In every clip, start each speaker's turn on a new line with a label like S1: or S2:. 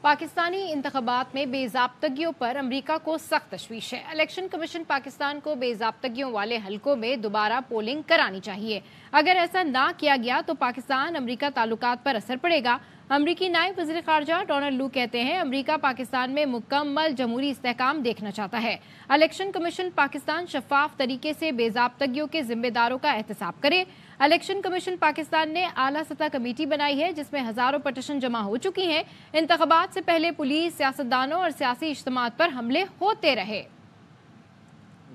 S1: پاکستانی انتخابات میں بے ضابطگیوں پر امریکہ کو سخت تشویش ہے۔ الیکشن کمیشن پاکستان کو بے ضابطگیوں والے حلقوں میں دوبارہ پولنگ کرانی چاہیے۔ اگر ایسا نہ کیا گیا تو پاکستان امریکہ تعلقات پر اثر پڑے گا۔ امریکی نائب وزیر خارجہ ڈونلڈ لو کہتے ہیں امریکہ پاکستان میں مکمل جمہوری استحکام دیکھنا چاہتا ہے۔ الیکشن کمیشن پاکستان شفاف طریقے سے بے ضابطگیوں کے ذمہ داروں کا احتساب کرے۔ الیکشن کمیشن پاکستان نے اعلیٰ سطح کمیٹی بنائی ہے جس میں ہزاروں پٹیشن جمع ہو چکی ہیں۔ انتخابات سے پہلے پولیس، سیاستدانوں اور سیاسی اجتماعات پر حملے ہوتے رہے۔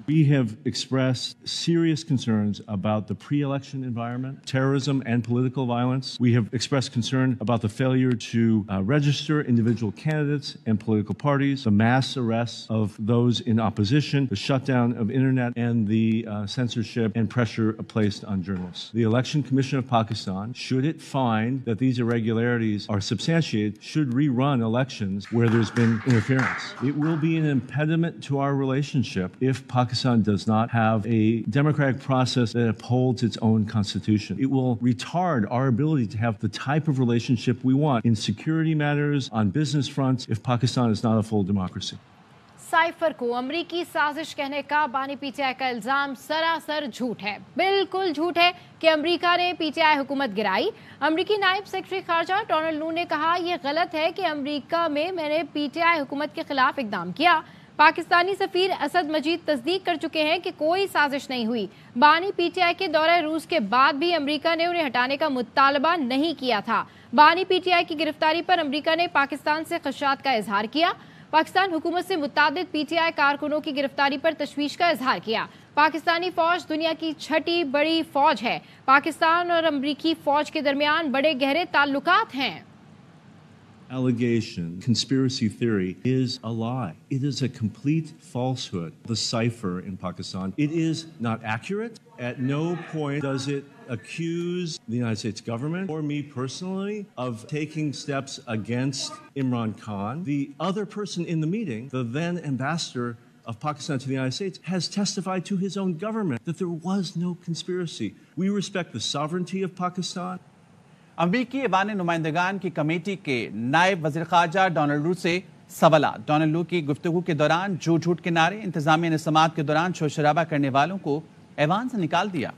S2: We have expressed serious concerns about the pre-election environment, terrorism and political violence. We have expressed concern about the failure to register individual candidates and political parties, the mass arrests of those in opposition, the shutdown of internet, and the censorship and pressure placed on journalists. The Election Commission of Pakistan, should it find that these irregularities are substantiated, should rerun elections where there's been interference. It will be an impediment to our relationship if Pakistan does not have a democratic process that upholds its own constitution. It will retard our ability to have the type of relationship we want in security matters, on business fronts, if Pakistan is not a full democracy.
S1: Cipher کو امریکی سازش کہنے کا بانی P T I کا الزام سراسر جھوٹ ہے۔ بالکل جھوٹ ہے کہ امریکہ نے پی ٹی آئی حکومت گرائی۔ امریکی نائب سیکرٹری خارجہ ڈونلڈ لو نے کہا یہ غلط ہے کہ امریکہ میں نے پی ٹی آئی حکومت کے خلاف اقدام کیا۔ پاکستانی سفیر اسد مجید تصدیق کر چکے ہیں کہ کوئی سازش نہیں ہوئی۔ بانی پی ٹی آئی کے دورہ روس کے بعد بھی امریکہ نے انہیں ہٹانے کا مطالبہ نہیں کیا تھا۔ بانی پی ٹی آئی کی گرفتاری پر امریکہ نے پاکستان سے خدشات کا اظہار کیا۔ پاکستان حکومت سے متعدد پی ٹی آئی کارکنوں کی گرفتاری پر تشویش کا اظہار کیا۔ پاکستانی فوج دنیا کی چھٹی بڑی فوج ہے۔ پاکستان اور امریکی فوج کے درمیان بڑے گہرے تعلقات ہیں۔
S2: Allegation, conspiracy theory is a lie. It is a complete falsehood. The cipher in Pakistan, it is not accurate. At no point does it accuse the United States government or me personally of taking steps against Imran Khan. The other person in the meeting, the then ambassador of Pakistan to the United States, has testified to his own government that there was no conspiracy. We respect the sovereignty of Pakistan.
S3: امریکی ایوان نمائندگان کی committee کے نائب وزیر خارجہ Donald لو سے سوالات۔ Donald لو کی گفتگو کے دوران جھوٹ جھوٹ کے نعرے، انتظامیہ نے سماعت کے دوران شور شرابہ کرنے والوں کو ایوان سے نکال دیا۔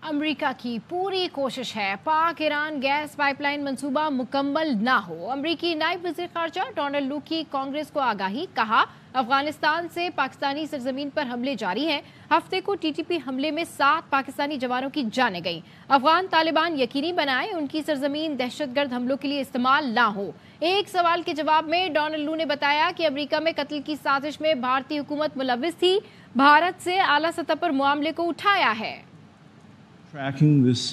S1: امریکہ کی پوری کوشش ہے پاک ایران گیس پائپ لائن منصوبہ مکمل نہ ہو۔ امریکی نائب وزیر خارجہ ڈونلڈ لو کی کانگریس کو آگاہی، کہا افغانستان سے پاکستانی سرزمین پر حملے جاری ہیں۔ ہفتے کو ٹی ٹی پی حملے میں 7 پاکستانی جوانوں کی جانیں گئیں۔ افغان طالبان یقینی بنائیں ان کی سرزمین دہشت گرد حملوں کے لیے استعمال نہ ہو۔ ایک سوال کے جواب میں ڈونلڈ لو نے بتایا کہ امریکہ میں قتل کی سازش میں بھارتی حکومت ملوث تھی، بھارت سے اعلیٰ سطح پر معاملے کو اٹھایا ہے۔
S2: Tracking this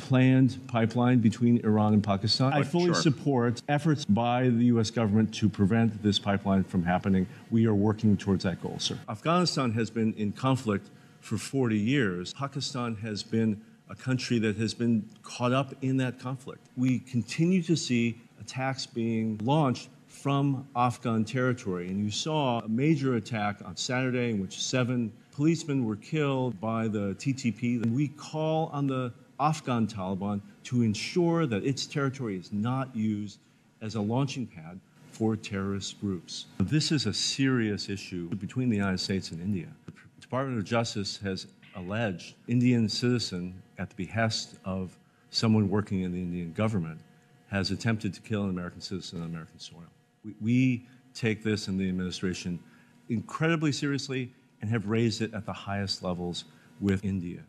S2: planned pipeline between Iran and Pakistan, I fully support efforts by the U.S. government to prevent this pipeline from happening. We are working towards that goal, sir. Afghanistan has been in conflict for 40 years. Pakistan has been a country that has been caught up in that conflict. We continue to see attacks being launched from Afghan territory, and you saw a major attack on Saturday in which 7 policemen were killed by the TTP. And we call on the Afghan Taliban to ensure that its territory is not used as a launching pad for terrorist groups. This is a serious issue between the United States and India. The Department of Justice has alleged Indian citizen, at the behest of someone working in the Indian government, has attempted to kill an American citizen on American soil. We take this in the administration incredibly seriously and have raised it at the highest levels with India.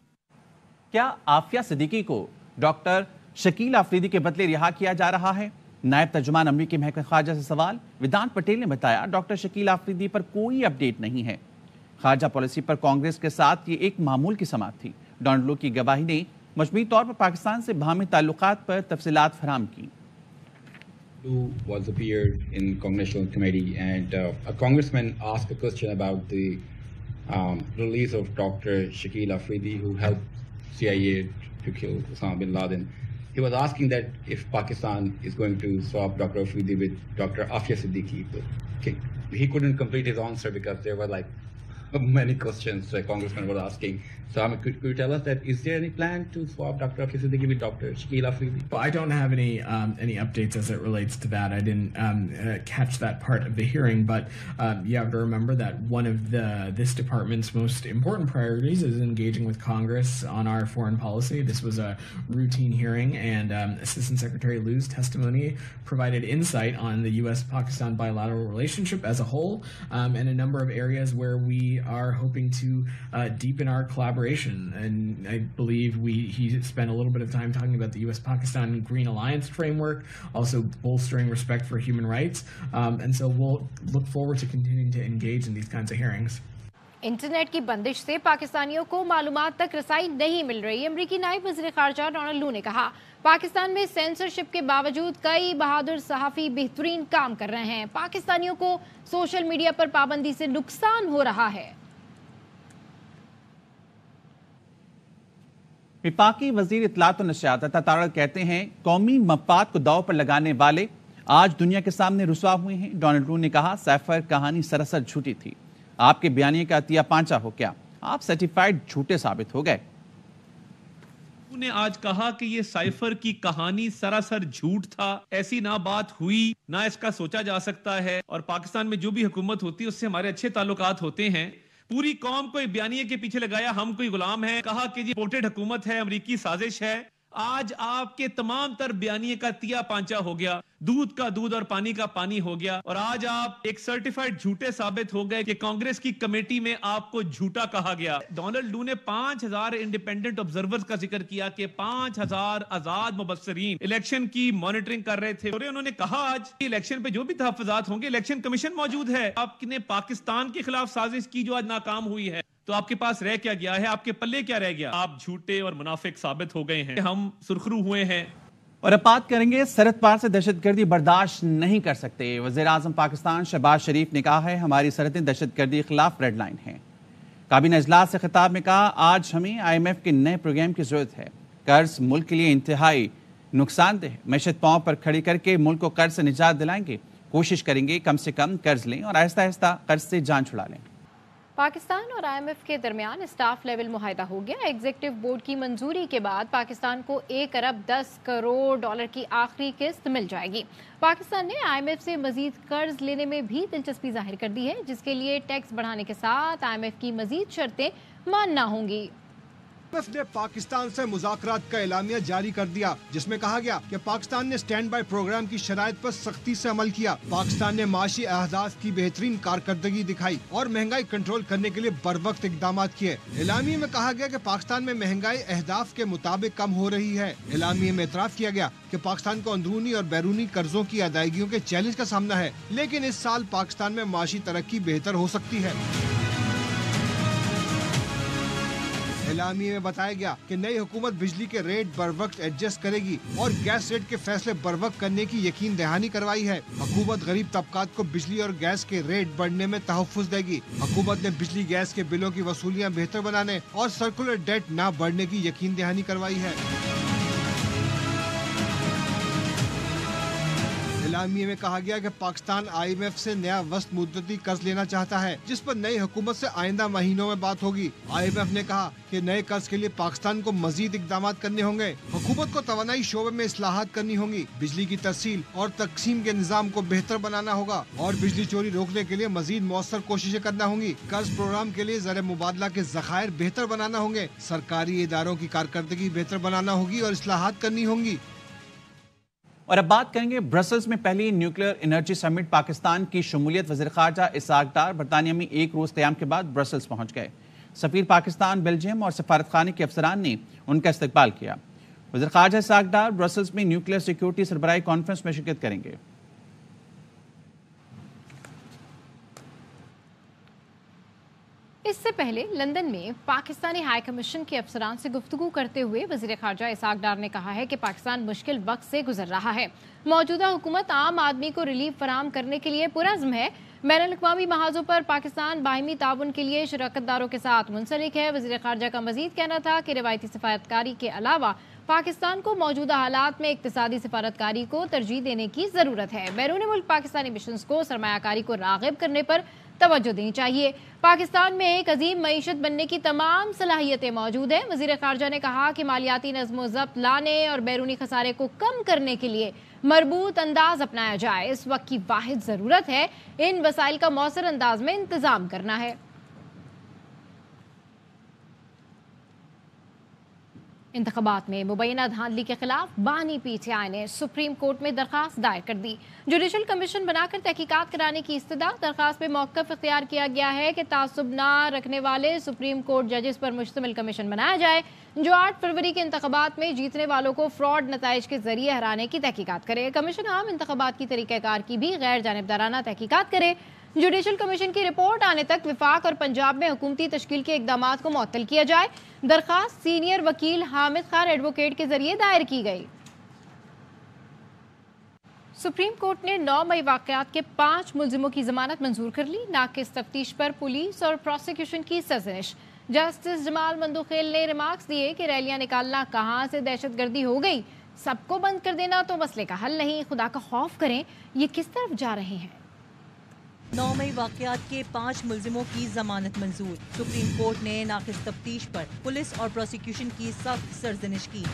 S3: کیا عافیہ صدیقی کو doctor Shakeel Afridi کے بدلے رہا کیا جا رہا ہے؟ نائب ترجمان امریکی محکمہ خارجہ سے سوال۔ ویدانت پٹیل نے بتایا ڈاکٹر شکیل آفریدی پر کوئی اپڈیٹ نہیں ہے۔ خارجہ پالیسی پر کانگریس کے ساتھ یہ ایک معمول کی سماعت تھی۔ ڈونلڈ لو کی گواہی نے مجموعی طور پر پاکستان سے باہمی تعلقات پر تفصیلات فراہم کی۔
S4: Who was appeared in Congressional Committee, and a congressman asked a question about the release of Dr. Shakil Afridi, who helped CIA to kill Osama bin Laden. he was asking that if Pakistan is going to swap Dr. Afridi with Dr. Afia Siddiqui. Okay. He couldn't complete his answer because there were like many questions the congressman was asking. So could you tell us that is there any plan to swap Dr. Afia Siddiqui with Dr. Shakil Afridi?
S5: Well, I don't have any updates as it relates to that. I didn't catch that part of the hearing, but you have to remember that one of this department's most important priorities is engaging with Congress on our foreign policy. This was a routine hearing, and Assistant Secretary Liu's testimony provided insight on the U.S.-Pakistan bilateral relationship as a whole, and a number of areas where we are hoping to deepen our collaboration. And I believe he spent a little bit of time talking about the U.S.-Pakistan Green Alliance framework, also bolstering respect for human rights. And so we'll look forward to continuing to engage in these kinds of hearings.
S1: Internet की बंदिश से पाकिस्तानियों को मालूमात तक रसाई नहीं मिल रही। अमरीकी नायब वज़ीर ख़ारजा डोनाल्ड लू ने कहा, पाकिस्तान में सेंसरशिप के बावजूद कई बहादुर सहाफ़ी बेहतरीन काम कर रहे हैं। पाकिस्तानियों को सोशल मीडिया पर पाबंदी से नुकसान हो रहा है।
S3: विफाकी वजीर इत्तलात और नशियात अता तारड़ कहते हैं, कौमी मफाद को दांव पर लगाने वाले आज दुनिया के सामने रुसवा हुए हैं। डोनाल्ड लू ने कहा, सैफर कहानी सरासर झूठी थी। आपके बयानिए का अतिया पांचा हो क्या? आप सर्टिफाइड झूठे साबित हो गए।
S6: ने आज कहा कि ये साइफर की कहानी सरासर झूठ था, ऐसी ना बात हुई, ना इसका सोचा जा सकता है। और पाकिस्तान में जो भी हुकूमत होती है उससे हमारे अच्छे ताल्लुकात होते हैं। पूरी कौम को बयानिए के पीछे लगाया, हम कोई गुलाम है, कहा कि ये पोर्टेड हुकूमत है, अमरीकी साजिश है। आज आपके तमाम तर बयानिए का तिया पांचा हो गया, दूध का दूध और पानी का पानी हो गया। और आज आप एक सर्टिफाइड झूठे साबित हो गए कि कांग्रेस की कमेटी में आपको झूठा कहा गया। डोनाल्ड लू ने 5000 इंडिपेंडेंट ऑब्जर्वर्स का जिक्र किया कि 5000 आजाद मुबस्सरीन इलेक्शन की मॉनिटरिंग कर रहे थे। और उन्होंने कहा आज इलेक्शन पे जो भी तहफ्फुजात होंगे, इलेक्शन कमीशन मौजूद है। आपने पाकिस्तान के खिलाफ साजिश की जो आज नाकाम हुई है, तो आपके पास रह क्या गया है? आपके पल्ले क्या रह गया? आप झूठे और मुनाफिक साबित हो गए हैं। हम सुरखरू हुए हैं।
S3: और अब बात करेंगे, सरहद पार से दहशतगर्दी बर्दाश्त नहीं कर सकते। वज़ीर आज़म पाकिस्तान शहबाज शरीफ ने कहा है, हमारी सरहदें दहशतगर्दी के खिलाफ रेड लाइन हैं। काबीना इजलास से खिताब में कहा, आज हमें IMF के नए प्रोग्राम की जरूरत है। कर्ज मुल्क के लिए इंतहाई नुकसानदेह, मैशत पांव पर खड़ी करके मुल्क को कर्ज से निजात दिलाएंगे। कोशिश करेंगे कम से कम कर्ज लें और आहिस्ता आहिस्ता कर्ज से जान छुड़ा लें।
S1: पाकिस्तान और IMF के दरमियान स्टाफ लेवल मुआहदा हो गया। एग्जीक्यूटिव बोर्ड की मंजूरी के बाद पाकिस्तान को 1 अरब 10 करोड़ डॉलर की आखिरी किस्त मिल जाएगी। पाकिस्तान ने IMF से मजीद कर्ज लेने में भी दिलचस्पी जाहिर कर दी है, जिसके लिए टैक्स बढ़ाने के साथ IMF की मजीद शर्तें मानना होंगी।
S7: IMF ने पाकिस्तान से मुज़ाकरात का एलामिया जारी कर दिया, जिसमें कहा गया कि पाकिस्तान ने स्टैंड बाय प्रोग्राम की शराइत पर सख्ती से अमल किया। पाकिस्तान ने माशी अहदाफ की बेहतरीन कारकर्दगी दिखाई और महंगाई कंट्रोल करने के लिए बरवक्त इकदाम किए। एलामिया में कहा गया कि पाकिस्तान में महंगाई अहदाफ के मुताबिक कम हो रही है। एलामिया में इतराफ़ किया गया कि पाकिस्तान को अंदरूनी और बैरूनी कर्जों की अदायगियों के चैलेंज का सामना है, लेकिन इस साल पाकिस्तान में माशी तरक्की बेहतर हो सकती है। एलामिया में बताया गया कि नई हुकूमत बिजली के रेट बर वक्त एडजस्ट करेगी और गैस रेट के फैसले बर वक्त करने की यकीन दहानी करवाई है। हुकूमत गरीब तबकात को बिजली और गैस के रेट बढ़ने में तहफ़्फ़ुज़ देगी। हुकूमत ने बिजली गैस के बिलों की वसूलियाँ बेहतर बनाने और सर्कुलर डेट न बढ़ने की यकीन दहानी करवाई है। एलामिया में कहा गया कि पाकिस्तान IMF से नया वस्त मुद्दती कर्ज लेना चाहता है, जिस पर नई हुकूमत से आइंदा महीनों में बात होगी। IMF ने कहा कि नए कर्ज के लिए पाकिस्तान को मजीद इकदाम करने होंगे। हुकूमत को तवानाई शोबे में इस्लाहात करनी होंगी, बिजली की तरसील और तकसीम के निज़ाम को बेहतर बनाना होगा और बिजली चोरी रोकने के लिए मजीद मौसर कोशिशें करना होंगी। कर्ज प्रोग्राम के लिए ज़र मुबादला के ज़खायर बेहतर बनाना होंगे, सरकारी इदारों की कारकर्दगी बेहतर बनाना होगी और इस्लाहात करनी होंगी।
S3: और अब बात करेंगे, ब्रसल्स में पहली न्यूक्लियर एनर्जी समिट पाकिस्तान की शमूलियत। वज़ीर ख़ारजा इसाक डार बरतानिया में एक रोज़ क़याम के बाद ब्रसल्स पहुँच गए। सफ़ीर पाकिस्तान, बेल्जियम और सफारत खाने के अफसरान ने उनका इस्तकबाल किया। वज़ीर ख़ारजा इसाक डार ब्रसल्स में न्यूक्लियर सिक्योरिटी सरबराही कॉन्फ्रेंस में शिरकत करेंगे।
S1: इससे पहले लंदन में पाकिस्तानी हाई कमीशन के अफसरान से गुफ्तगू करते हुए वज़ीर ख़ारजा इसाक डार ने कहा है कि पाकिस्तान मुश्किल वक्त से गुजर रहा है। मौजूदा हुकूमत आम आदमी को रिलीफ फराहम करने के लिए पुरज़्म है। बैनुल-अक़वामी महाज़ों पर पाकिस्तान बाहिमी ताउन के लिए शराकतदारों के साथ मुंसलिक है। वज़ीर ख़ारजा का मज़ीद कहना था कि रिवायती सफारतकारी के अलावा पाकिस्तान को मौजूदा हालात में इक्तिसादी सिफारतकारी को तरजीह देने की ज़रूरत है। बैरून मुल्क पाकिस्तानी मिशंस को सरमायाकारी को राग़िब करने पर तवज्जो देनी चाहिए। पाकिस्तान में एक अजीम मईशत बनने की तमाम सलाहियतें मौजूद हैं। वज़ीर ख़ारजा ने कहा कि मालियाती नज़्म व ज़ब्त लाने और बैरूनी खसारे को कम करने के लिए मरबूत अंदाज अपनाया जाए। इस वक्त की वाहिद ज़रूरत है इन वसाइल का मौसर अंदाज में इंतज़ाम करना है। इंतखाबात में मुबैना धांधली के खिलाफ बानी पीटीआई ने सुप्रीम कोर्ट में दरखास्त दायर कर दी। जुडिशल कमीशन बनाकर तहकीकात कराने की इस्तदा। दरखास्त में मौक़िफ़ इख्तियार किया गया है कि तासुब ना रखने वाले सुप्रीम कोर्ट जजेस पर मुश्तमिल कमीशन बनाया जाए जो 8 फरवरी के इंतखाबात में जीतने वालों को फ्रॉड नताइज के जरिए हराने की तहकीकात करे। कमीशन आम इंतखाबात की तरीक़ाकार की भी गैर जानिबदाराना तहकीकात करे। जुडिशल कमीशन की रिपोर्ट आने तक विफाक और पंजाब में हुकूमती तश्कील के इक़दामात को मुअत्तल किया जाए। दरखास्त सीनियर वकील हामिद खान एडवोकेट के जरिए दायर की गई। सुप्रीम कोर्ट ने 9 मई वाक़यात के 5 मुलजिमों की जमानत मंजूर कर ली। नाकिस तफ्तीश पर पुलिस और प्रोसिक्यूशन की सरजनिश। जस्टिस जमाल मंदोखेल ने रिमार्क्स दिए कि रैलियां निकालना कहाँ से दहशतगर्दी हो गई। सबको बंद कर देना तो मसले का हल नहीं। खुदा का खौफ करें, ये किस तरफ जा रहे हैं।
S8: 9 मई वाक़यात के 5 मुलजिमों की जमानत मंजूर। सुप्रीम कोर्ट ने नाकिस तफ्तीश पर पुलिस और प्रोसिक्यूशन की सख्त सरजनिश की।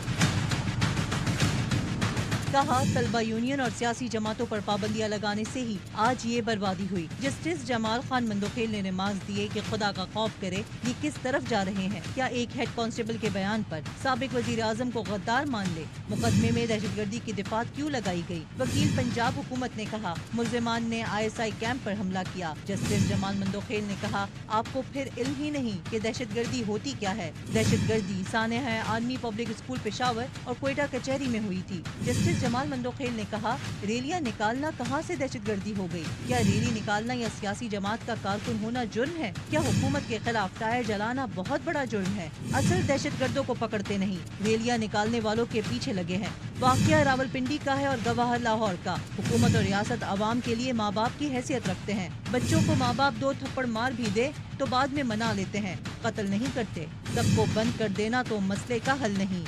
S8: कहा तलबा यूनियन और सियासी जमातों पर पाबंदियां लगाने से ही आज ये बर्बादी हुई। जस्टिस जमाल खान मंदोखेल ने रिमार्क्स दिए कि खुदा का खौफ करे, ये किस तरफ जा रहे हैं। क्या एक हेड कांस्टेबल के बयान पर साबिक वजीर आजम को गद्दार मान ले। मुकदमे में दहशतगर्दी की दिफात क्यों लगाई गई। वकील पंजाब हुकूमत ने कहा मुलजिमान ने ISI कैंप पर हमला किया। जस्टिस जमाल मंदोखेल ने कहा आपको फिर इल्म ही नहीं कि दहशतगर्दी होती क्या है। दहशतगर्दी सानेहा आर्मी पब्लिक स्कूल पेशावर और क्वेटा कचहरी में हुई थी। जस्टिस जमाल मंदोखेल ने कहा रैलियां निकालना कहां से दहशतगर्दी हो गई। क्या रैली निकालना या सियासी जमात का कारकुन होना जुर्म है। क्या हुकूमत के खिलाफ टायर जलाना बहुत बड़ा जुर्म है। असल दहशतगर्दों को पकड़ते नहीं, रैलियां निकालने वालों के पीछे लगे हैं। वाक़या रावलपिंडी का है और गवाह लाहौर का। हुकूमत और रियासत आवाम के लिए माँ बाप की हैसियत रखते हैं। बच्चों को माँ बाप 2 थप्पड़ मार भी दे तो बाद में मना लेते हैं, कत्ल नहीं करते। सबको बंद कर देना तो मसले का हल नहीं।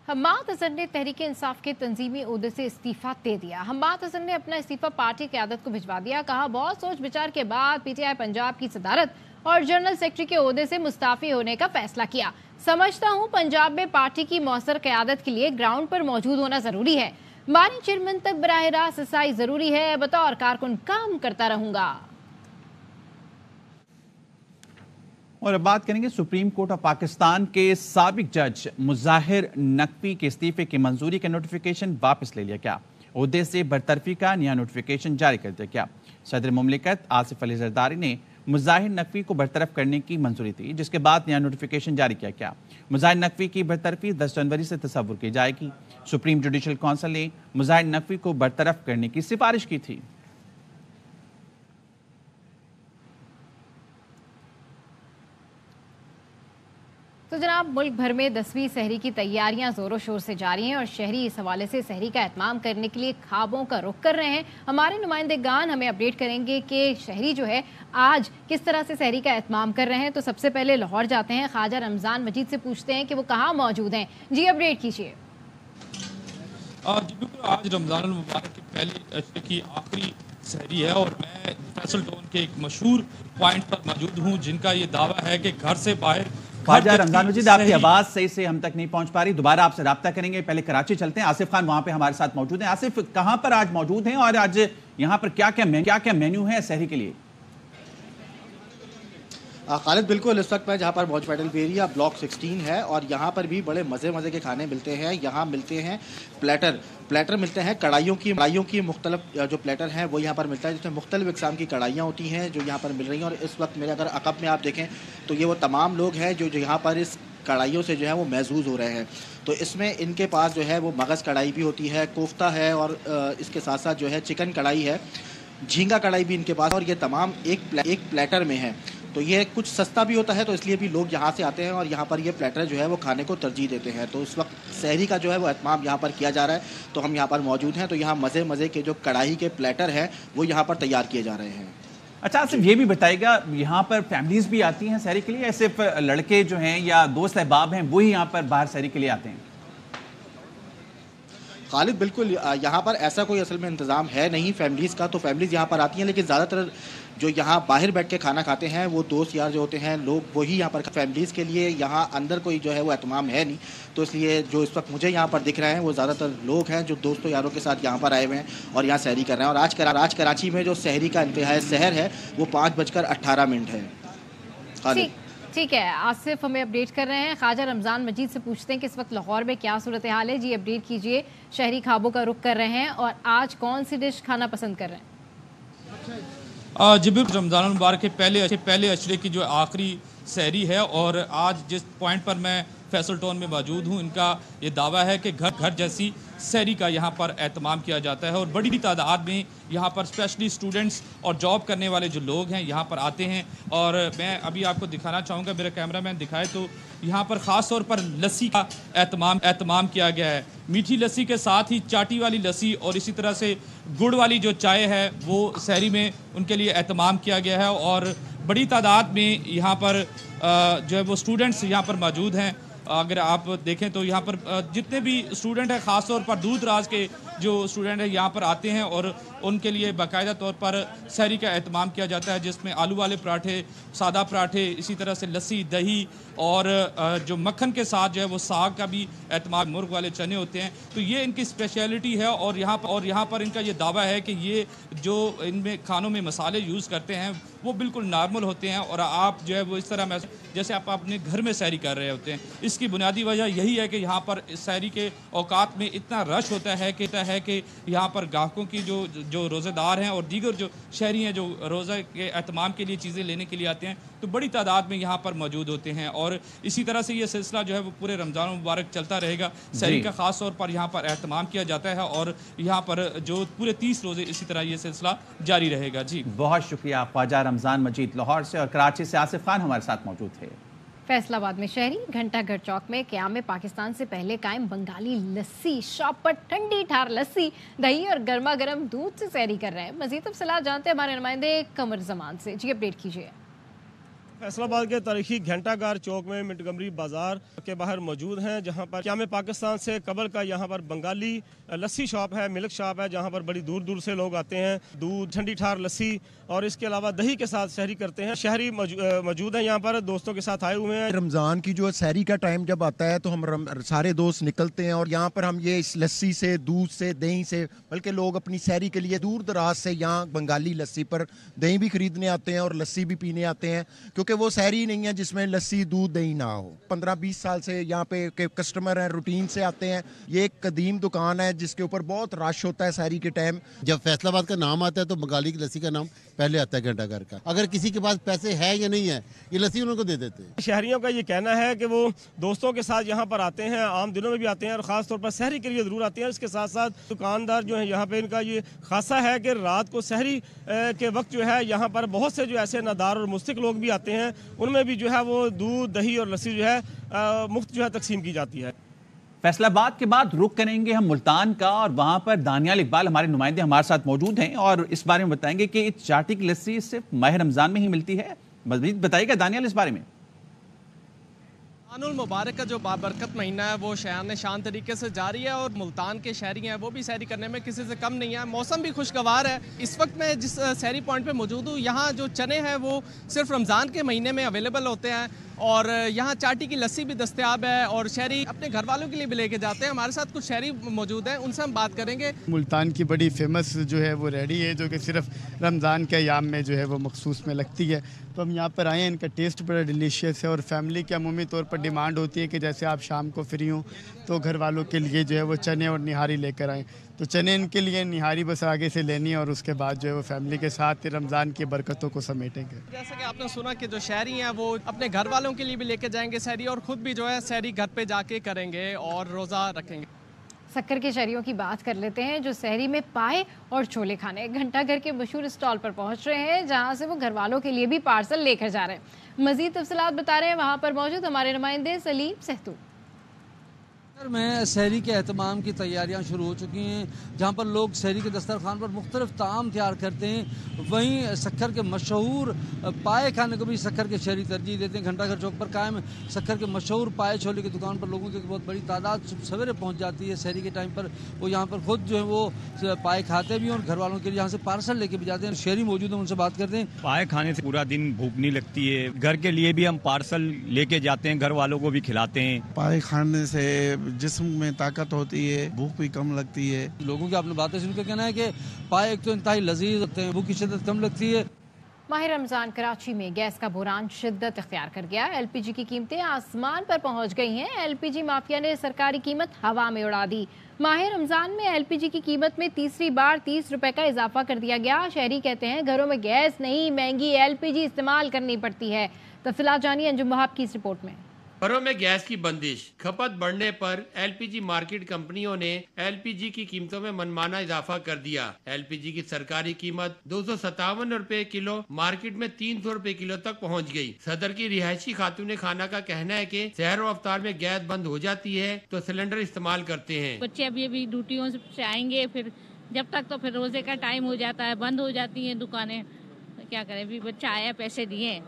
S1: हम्माद हसन ने तहरीक इंसाफ के तंजीमी ओहदे से इस्तीफा दे दिया। हम्माद हसन ने अपना इस्तीफा पार्टी क़यादत को भिजवा दिया। कहा बहुत सोच विचार के बाद पीटीआई पंजाब की सदारत और जनरल सेक्रेटरी के ओहदे से मुस्ताफ़ी होने का फैसला किया। समझता हूँ पंजाब में पार्टी की मौसर क़यादत के लिए ग्राउंड पर मौजूद होना ज़रूरी है। मानी चेयरमैन तक बराह रास्त रसाई ज़रूरी है। बतौर कारकुन काम करता रहूँगा।
S3: और अब बात करेंगे सुप्रीम कोर्ट ऑफ पाकिस्तान के साबिक जज मुज़ाहिर नकवी के इस्तीफे की मंजूरी का नोटिफिकेशन वापस ले लिया गया। ओहदे से बरतरफी का नया नोटिफिकेशन जारी कर दिया गया। सदर मुमलिकत आसिफ अली जरदारी ने मुज़ाहिर नकवी को बरतरफ करने की मंजूरी दी, जिसके बाद नया नोटिफिकेशन जारी किया गया। मुज़ाहिर नकवी की बरतरफी 10 जनवरी से तसव्वुर की जाएगी। सुप्रीम जुडिशल काउंसिल ने मुज़ाहिर नकवी को बरतरफ करने की सिफारिश की थी।
S1: तो जनाब मुल्क भर में 10वीं सहरी की तैयारियां जोरों शोर से जारी हैं और शहरी इस हवाले से सहरी का एहतमाम करने के लिए ख्वाबों का रुख कर रहे हैं। हमारे नुमाइंदेगान हमें अपडेट करेंगे कि शहरी जो है आज किस तरह से सहरी का एहतमाम कर रहे हैं। तो सबसे पहले लाहौर जाते हैं, ख्वाजा रमजान मजीद से पूछते हैं कि वो कहाँ मौजूद हैं। जी अपडेट कीजिए।
S6: जी बिल्कुल, आज रमजान मुबारक के पहले अशरे की आखिरी सहरी है और मैं फैसल टाउन के एक मशहूर पॉइंट पर मौजूद हूँ जिनका ये दावा है कि घर से बाहर।
S3: ख्वाजा रमजान मजीद, आपकी आवाज सही से हम तक नहीं पहुंच पा रही, दोबारा आपसे राब्ता करेंगे। पहले कराची चलते हैं, आसिफ खान वहां पे हमारे साथ मौजूद हैं। आसिफ, कहां पर आज मौजूद हैं और आज यहां पर क्या क्या मेन्यू है सहरी के लिए?
S9: खालिद, बिल्कुल इस वक्त मैं जहाँ पर मौज पेडल एरिया ब्लॉक 16 है और यहाँ पर भी बड़े मज़े के खाने मिलते हैं। यहाँ मिलते हैं प्लेटर मिलते हैं, कढ़ाइयों की मुख्तलिफ जो प्लेटर हैं वो यहाँ पर मिलता है, जिसमें मुख्तलिफ इक़साम की कढ़ाइयाँ होती हैं जो यहाँ पर मिल रही हैं। और इस वक्त मेरे अगर अक़ब में आप देखें तो ये वो तमाम लोग हैं जो यहाँ पर इस कढ़ाइयों से जो है वो महजूज़ हो रहे हैं। तो इसमें इनके पास जो है वो मगज़ कढ़ाई भी होती है, कोफ्ता है और इसके साथ साथ जो है चिकन कढ़ाई है, झींगा कढ़ाई भी इनके पास, और ये तमाम एक प्लेटर में है। तो ये कुछ सस्ता भी होता है, तो इसलिए भी लोग यहाँ से आते हैं और यहाँ पर ये प्लेटर जो है वो खाने को तरजीह देते हैं। तो इस वक्त सहरी का जो है वो एहतमाम यहाँ पर किया जा रहा है। तो हम यहाँ पर मौजूद हैं, तो यहाँ मज़े के जो कढ़ाई के प्लेटर हैं वो यहाँ पर तैयार किए जा रहे हैं।
S3: अच्छा, सिर्फ ये भी बताइएगा, यहाँ पर फैमिलीज भी आती हैं सहरी के लिए या सिर्फ लड़के जो हैं या दोस्त अहबाब हैं वही यहाँ पर बाहर सहरी के लिए आते हैं?
S9: खालिद, बिल्कुल यहाँ पर ऐसा कोई असल में इंतज़ाम है नहीं फैमिलीज़ का, तो फैमिलीज़ यहाँ पर आती हैं, लेकिन ज़्यादातर जो यहाँ बाहर बैठ के खाना खाते हैं वो दोस्त यार जो होते हैं लोग, वही यहाँ पर फैमिलीज़ के लिए यहाँ अंदर कोई जो है वो एहतमाम है नहीं। तो इसलिए जो इस वक्त मुझे यहाँ पर दिख रहे हैं वो ज़्यादातर लोग हैं जो दोस्तों यारों के साथ यहाँ पर आए हुए हैं और यहाँ सहरी कर रहे हैं। और आज कराची में जो सहरी का इंतहाई सहर है वो 5:18 है। खालिद,
S1: ठीक है, आसिफ हमें अपडेट कर रहे हैं। ख्वाजा रमज़ान मजीद से पूछते हैं कि इस वक्त लाहौर में क्या सूरत हाल है। जी अपडेट कीजिए। शहरी खाबों का रुख कर रहे हैं और आज कौन सी डिश खाना पसंद कर रहे हैं?
S10: जी बिल्कुल, रमज़ान मुबारक के पहले अशरे की जो आखिरी सहरी है और आज जिस पॉइंट पर मैं फैसल टाउन में मौजूद हूँ, इनका ये दावा है कि घर जैसी सहरी का यहाँ पर एहतमाम किया जाता है और बड़ी तादाद में यहाँ पर स्पेशली स्टूडेंट्स और जॉब करने वाले जो लोग हैं यहाँ पर आते हैं। और मैं अभी आपको दिखाना चाहूँगा, मेरा कैमरामैन दिखाए तो यहाँ पर ख़ास तौर पर लस्सी का एहतमाम किया गया है। मीठी लस्सी के साथ ही चाटी वाली लस्सी और इसी तरह से गुड़ वाली जो चाय है वो सहरी में उनके लिए एहतमाम किया गया है। और बड़ी तादाद में यहाँ पर जो है वो स्टूडेंट्स यहाँ पर मौजूद हैं। अगर आप देखें तो यहाँ पर जितने भी स्टूडेंट हैं, ख़ास तौर पर दूर दराज के जो स्टूडेंट हैं यहाँ पर आते हैं और उनके लिए बाकायदा तौर पर सहरी का एहतमाम किया जाता है, जिसमें आलू वाले पराठे, सादा पराठे, इसी तरह से लस्सी, दही और जो मक्खन के साथ जो है वो साग का भी एहतमाम, मुर्ग वाले चने होते हैं। तो ये इनकी स्पेशलिटी है और यहाँ पर इनका ये दावा है कि ये जो इनमें खानों में मसाले यूज़ करते हैं वो बिल्कुल नॉर्मल होते हैं और आप जो है वो इस तरह जैसे आप अपने घर में सहरी कर रहे होते हैं। इसकी बुनियादी वजह यही है कि यहाँ पर सहरी के औकात में इतना रश होता है कि यहाँ पर ग्राहकों की जो रोज़ेदार हैं और दीगर जो शहरी हैं जो रोज़ा के एहतमाम के लिए चीज़ें लेने के लिए आते हैं तो बड़ी तादाद में यहाँ पर मौजूद होते हैं। और इसी तरह से ये सिलसिला जो है वो पूरे रमज़ान मुबारक चलता रहेगा। सहरी का ख़ास तौर पर यहाँ पर एहतमाम किया जाता है और यहाँ पर जो पूरे 30 रोज़े इसी तरह ये सिलसिला जारी रहेगा। जी
S3: बहुत शुक्रिया ख्वाजा रमज़ान मजीद लाहौर से, और कराची से आसिफ खान हमारे साथ मौजूद थे।
S1: फैसलाबाद में शहरी घंटाघर चौक में क़याम पाकिस्तान से पहले कायम बंगाली लस्सी शॉप पर ठंडी ठार लस्सी, दही और गर्मा गर्म दूध से सहरी कर रहे हैं। मज़ीद तफसीलात जानते हैं हमारे नुमाइंदे कमर जमान से। जी अपडेट कीजिए।
S11: फैसलाबाद के तारीखी घंटाघर चौक में मिंटगमरी बाजार के बाहर मौजूद हैं, जहां पर क़याम पाकिस्तान से कबल का यहाँ पर बंगाली लस्सी शॉप है, मिल्क शॉप है, जहां पर बड़ी दूर दूर से लोग आते हैं दूध, ठंडी ठार लस्सी और इसके अलावा दही के साथ सहरी करते हैं। शहरी मौजूद हैं यहाँ पर, दोस्तों के साथ आए हुए हैं।
S12: रमज़ान की जो सहरी का टाइम जब आता है तो हम सारे दोस्त निकलते हैं और यहाँ पर हम ये इस लस्सी से, दूध से, दही से, बल्कि लोग अपनी सहरी के लिए दूर दराज से यहाँ बंगाली लस्सी पर दही भी खरीदने आते हैं और लस्सी भी पीने आते हैं, क्योंकि वो सहरी नहीं है जिसमें लस्सी, दूध, दही ना हो। 15-20 साल से यहाँ पे के कस्टमर हैं, रूटीन से आते हैं। ये एक कदीम दुकान है जिसके ऊपर बहुत रश होता है सहरी के टाइम।
S13: जब फैसलाबाद का नाम आता है तो बंगाली की लस्सी का नाम पहले आता है घंटाघर का। अगर किसी के पास पैसे है या नहीं है, ये लस्सी उनको दे देते हैं।
S11: शहरियों का ये कहना है कि वो दोस्तों के साथ यहाँ पर आते हैं, आम दिनों में भी आते हैं और ख़ास तौर पर सहरी के लिए ज़रूर आते हैं। इसके साथ साथ दुकानदार जो है यहाँ पे, इनका ये खासा है कि रात को सहरी के वक्त जो है यहाँ पर बहुत से जो ऐसे नादार और मुस्तक लोग भी आते हैं, उनमें भी जो है वो दूध, दही और लस्सी जो है मुफ्त जो है तकसीम की जाती है।
S3: फैसलाबाद के बाद रुख करेंगे हम मुल्तान का, और वहां पर दानियाल इकबाल हमारे नुमाइंदे हमारे साथ मौजूद हैं और इस बारे में बताएंगे कि चाटी की लस्सी सिर्फ माह रमजान में ही मिलती है। मज़ीद बताइएगा दानियाल इस बारे में।
S14: रमज़ानुल मुबारक का जो बाबरकत महीना है वो शान शान तरीके से जारी है और मुल्तान के शहरी हैं वो भी सहरी करने में किसी से कम नहीं है। मौसम भी खुशगवार है। इस वक्त मैं जिस सहरी पॉइंट पे मौजूद हूँ, यहाँ जो चने हैं वो सिर्फ रमज़ान के महीने में अवेलेबल होते हैं और यहाँ चाटी की लस्सी भी दस्तयाब है और शहरी अपने घर वालों के लिए भी लेके जाते हैं। हमारे साथ कुछ शहरी मौजूद हैं, उनसे हम बात करेंगे।
S15: मुल्तान की बड़ी फेमस जो है वो रेडी है, जो कि सिर्फ रमज़ान के अयाम में जो है वो मखसूस में लगती है। तो हम यहाँ पर आए हैं, इनका टेस्ट बड़ा डिलीशियस है और फैमिली की अमूमी तौर पर डिमांड होती है कि जैसे आप शाम को फ्री हों तो घर वालों के लिए जो है वो चने और निहारी लेकर आएँ। तो चने इनके लिए, निहारी बस आगे से लेनी है और उसके बाद जो है वो फैमिली के साथ रमज़ान की बरकतों को समेटेंगे।
S14: जैसा कि आपने सुना कि जो शहरी हैं वो अपने घर वालों के लिए भी लेके जाएंगे सहरी और ख़ुद भी जो है सहरी घर पे जाके करेंगे और रोज़ा रखेंगे।
S1: सक्कर के शहरियों की बात कर लेते हैं जो सहरी में पाए और छोले खाने घंटाघर के मशहूर स्टॉल पर पहुंच रहे हैं, जहां से वो घर वालों के लिए भी पार्सल लेकर जा रहे हैं। मजीद तफसीलात बता रहे हैं वहां पर मौजूद हमारे नुमाइंदे सलीम सहतू।
S16: میں سحری کے اہتمام کی تیاریاں شروع ہو چکی ہیں، جہاں پر لوگ سحری کے دسترخوان پر مختلف طعام تیار کرتے ہیں۔ وہیں سکھر کے مشہور پائے کھانے کو بھی سکھر کے شہری ترجیح دیتے ہیں۔ گھنٹہ گھر چوک پر قائم سکھر کے مشہور پائے چھولے کی دکان پر لوگوں کی بہت بڑی تعداد سویرے پہنچ جاتی ہے۔ سحری کے ٹائم پر وہ یہاں پر خود جو ہے وہ پائے کھاتے بھی ہیں اور گھر والوں کے لیے یہاں سے پارسل لے کے بھی جاتے ہیں۔ شہری موجود ہیں، ان سے بات کرتے ہیں۔
S17: پائے کھانے سے پورا دن بھوک نہیں لگتی ہے، گھر کے لیے بھی ہم پارسل لے کے جاتے ہیں، گھر والوں کو بھی کھلاتے ہیں۔
S18: پائے کھانے سے جسم میں طاقت ہوتی ہے، بھوک بھی کم لگتی ہے۔
S16: لوگوں کی آپ نے باتیں سن کے کہنا ہے کہ پائے ایک تو انتہائی لذیذ ہوتے ہیں، بھوک کی شدت کم لگتی ہے۔
S1: ماہ رمضان کراچی میں گیس کا بحران شدت اختیار کر گیا۔ ایل پی جی کی قیمتیں آسمان پر پہنچ گئی ہیں۔ ایل پی جی مافیا نے سرکاری قیمت ہوا میں اڑا دی۔ ماہ رمضان میں ایل پی جی کی قیمت میں تیسری بار 30 روپے کا اضافہ کر دیا گیا۔ شہری کہتے ہیں گھروں میں گیس نہیں، مہنگی ایل پی جی استعمال کرنی پڑتی ہے۔ تفصیلات جانیے انجم وہاب کی اس رپورٹ میں۔
S19: گھروں میں گیس کی بندش، کھپت بڑھنے پر ایل پی جی مارکیٹ کمپنیوں نے ایل پی جی کی قیمتوں میں منمانا اضافہ کر دیا۔ ایل پی جی کی سرکاری قیمت 257 روپے کلو مارکیٹ میں 300 روپے کلو تک پہنچ گئی۔ صدر کی رہائشی خاتون خانہ کا کہنا ہے کہ سحر و افطار میں گیس بند ہو جاتی ہے تو سلنڈر استعمال کرتے ہیں۔
S20: بچے ابھی ڈیوٹیوں سے آئیں گے، پھر جب تک تو پھر روزے کا ٹائم ہو جاتا ہے، بند ہو جاتی ہیں دکانیں۔ کیا کریں، ابھی بچہ آیا، پیسے دیے،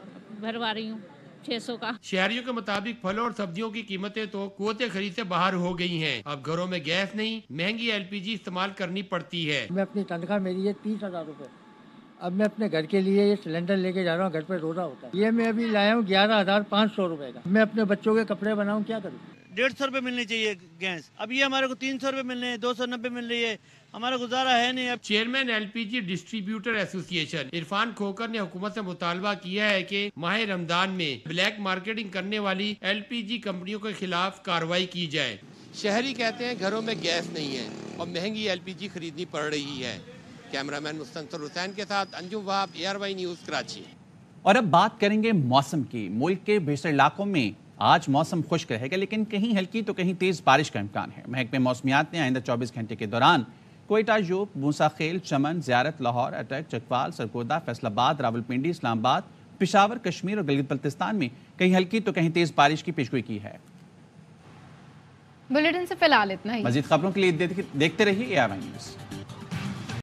S20: بھروا رہی ہوں 600 کا۔
S19: شہریوں کے مطابق پھلوں اور سبزیوں کی قیمتیں تو قوت خرید سے باہر ہو گئی ہیں۔ اب گھروں میں گیس نہیں، مہنگی ایل پی جی استعمال کرنی پڑتی ہے۔
S21: میں اپنی تنخواہ میری ہے 30,000 روپے، اب میں اپنے گھر کے لیے یہ سلنڈر لے کے جا رہا ہوں، گھر پہ روزہ ہوتا ہے۔ یہ میں ابھی لایا ہوں 11,500 روپے کا۔ میں اپنے بچوں کے کپڑے بناؤں، کیا کروں؟
S22: 150 روپے ملنی چاہیے گیس، اب یہ ہمارے کو 300 روپے مل رہے ہیں، 290 مل رہی ہے، ہمارا گزارا ہے نہیں۔ اب
S19: چیئرمین ایل پی جی ڈسٹریبیوٹر ایسوسی ایشن عرفان کھوکر نے حکومت سے مطالبہ کیا ہے کہ ماہ رمضان میں بلیک مارکیٹنگ کرنے والی ایل پی جی کمپنیوں کے خلاف کارروائی کی جائے۔ شہری کہتے ہیں گھروں میں گیس نہیں ہے اور مہنگی ایل پی جی خریدنی پڑ رہی ہے۔ کیمرامین مستنصر حسین کے ساتھ انجم وہاب، ARY نیوز کراچی۔
S3: اور اب بات کریں گے موسم کی۔ ملک کے بیشتر علاقوں میں آج موسم خشک رہے گا، لیکن کہیں ہلکی تو کہیں تیز بارش کا امکان ہے۔ محکمہ موسمیات نے آئندہ 24 گھنٹے کے دوران کوئٹہ، جوب، موسیٰ خیل، چمن، زیارت، لاہور، اٹک، چکوال، سرگودا، فیصل آباد، راولپنڈی، اسلام آباد، پشاور، کشمیر اور گلگت بلتستان میں کہیں ہلکی تو کہیں تیز بارش کی پیشگوئی کی ہے۔
S1: بلیٹن سے فی الحال اتنا ہی۔
S3: مزید خبروں کے لیے دیکھتے رہیے ARY نیوز۔